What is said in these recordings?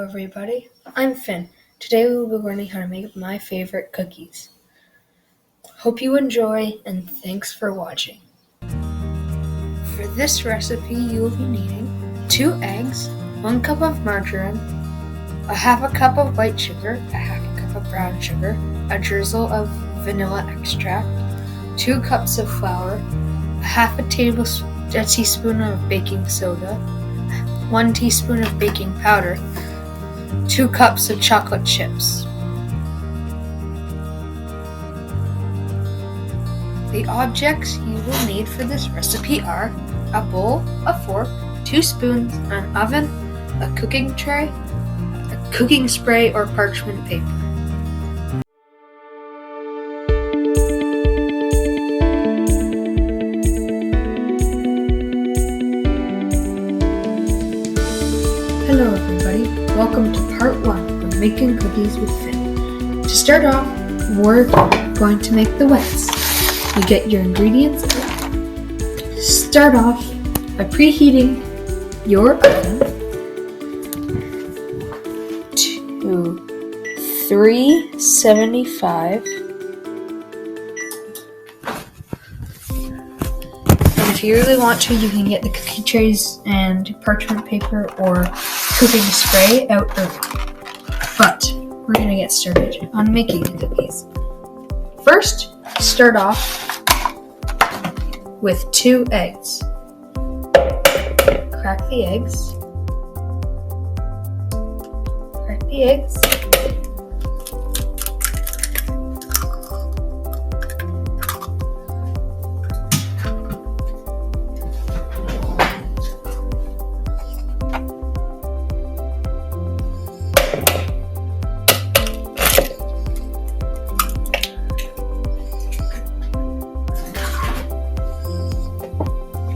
everybody, I'm Finn. Today we will be learning how to make my favorite cookies. Hope you enjoy and thanks for watching. For this recipe you will be needing 2 eggs, 1 cup of margarine, a half a cup of white sugar, a half a cup of brown sugar, a drizzle of vanilla extract, 2 cups of flour, a half a teaspoon of baking soda, 1 teaspoon of baking powder, 2 cups of chocolate chips. The objects you will need for this recipe are a bowl, a fork, 2 spoons, an oven, a cooking tray, a cooking spray or parchment paper. Hello everybody, welcome to part 1 of making cookies with Finn. To start off, we're going to make the wets. You get your ingredients. Start off by preheating your oven to 375. And if you really want to, you can get the cookie trays and parchment paper or cooking spray out early. But we're going to get started on making the cookies. First, start off with 2 eggs. Crack the eggs.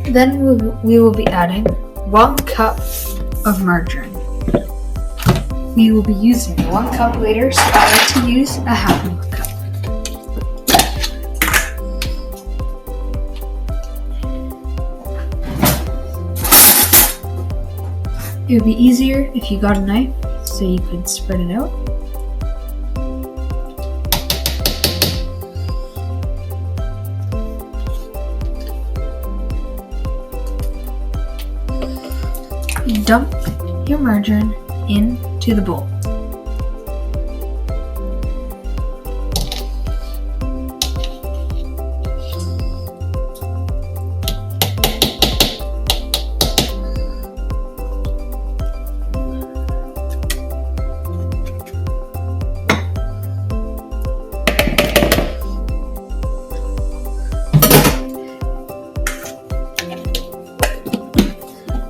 Then we will be adding 1 cup of margarine. We will be using 1 cup later, so I like to use a half of a cup. It would be easier if you got a knife so you could spread it out. Dump your margarine into the bowl.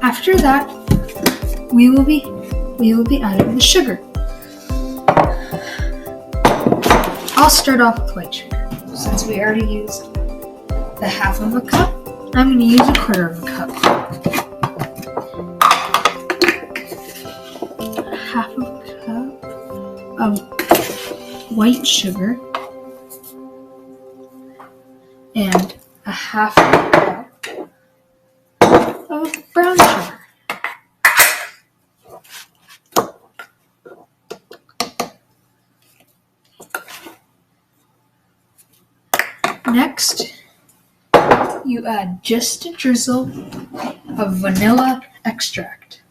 After that, we will be adding the sugar. I'll start off with white sugar. Since we already used the half of a cup, I'm going to use a quarter of a cup. Half of a cup of white sugar and a half of a cup of brown sugar. Next, you add just a drizzle of vanilla extract.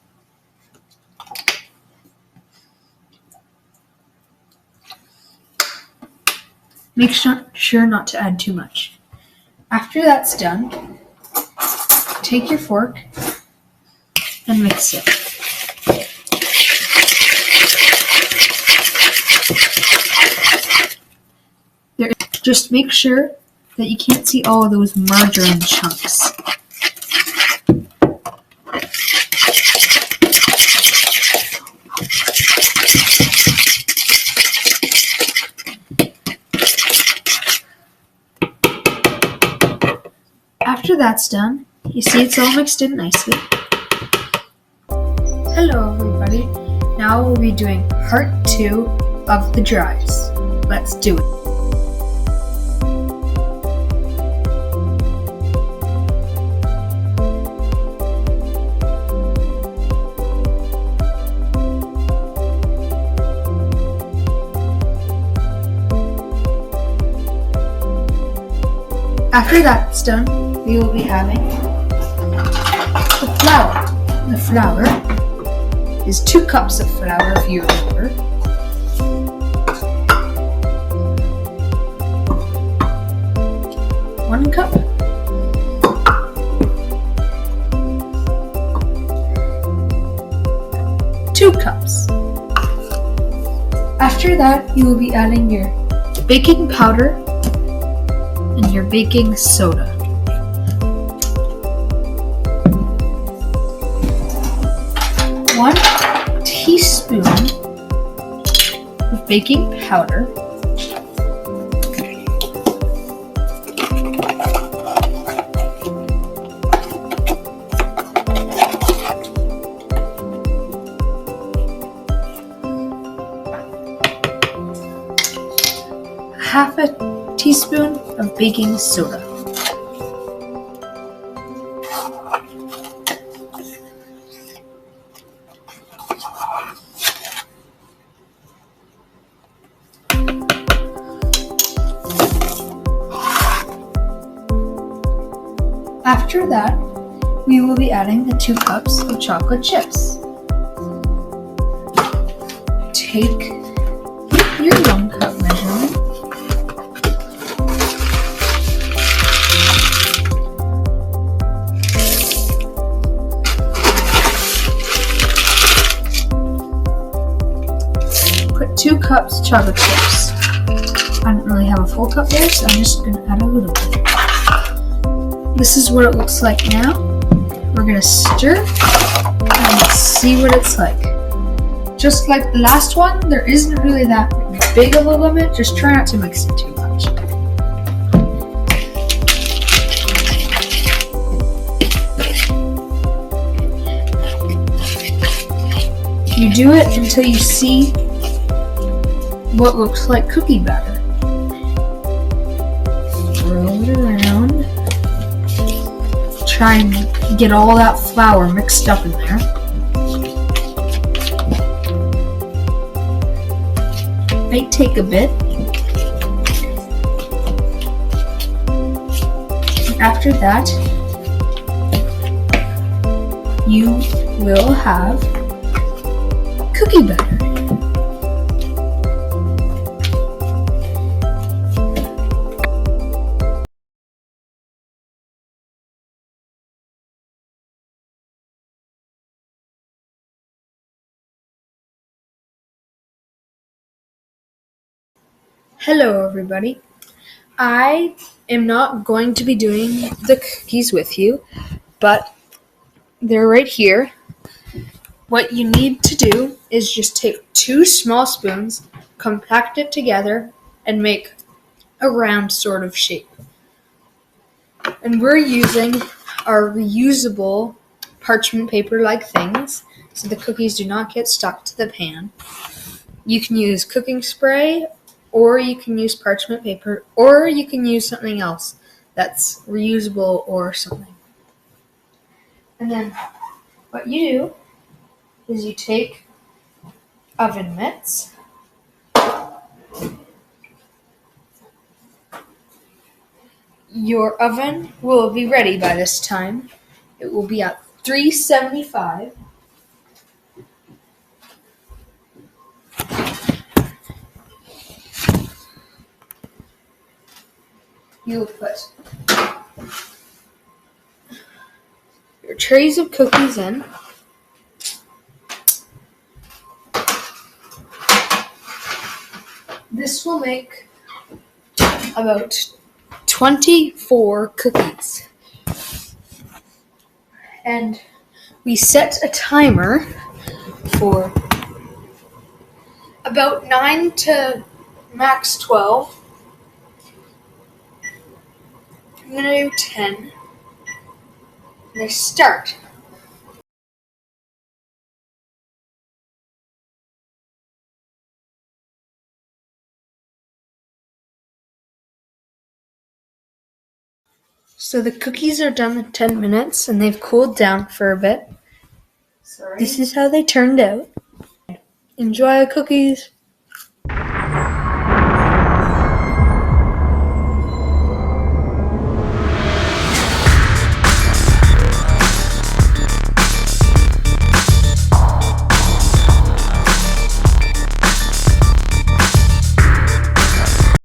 Make sure not to add too much. After that's done, take your fork and mix it. Just make sure that you can't see all of those margarine chunks. After that's done, you see it's all mixed in nicely. Hello everybody, now we'll be doing part 2 of the dries. Let's do it. After that's done, we will be having the flour. The flour is 2 cups of flour, if you remember. One cup. Two cups. After that, you will be adding your baking powder and your baking soda. One teaspoon of baking powder. Half a teaspoon of baking soda. After that, we will be adding the 2 cups of chocolate chips. Take your 1 cup measurement. Put 2 cups chocolate chips. I don't really have a full cup there, so I'm just going to add a little bit. This is what it looks like now. We're going to stir and see what it's like. Just like the last one, there isn't really that big of a limit. Just try not to mix it too much. You do it until you see what looks like cookie batter. Roll it around. Try and get all that flour mixed up in there. Might take a bit. After that, you will have cookie batter. Hello everybody. I am not going to be doing the cookies with you, but they're right here. What you need to do is just take 2 small spoons, compact it together, and make a round sort of shape. And we're using our reusable parchment paper-like things so the cookies do not get stuck to the pan. You can use cooking spray, or you can use parchment paper, or you can use something else that's reusable or something. And then what you do is you take oven mitts, your oven will be ready by this time. It will be at 375. You'll put your trays of cookies in. This will make about 24 cookies. And we set a timer for about 9 to max 12. I'm going to do 10. And I start. So the cookies are done in 10 minutes and they've cooled down for a bit. This is how they turned out. Enjoy the cookies.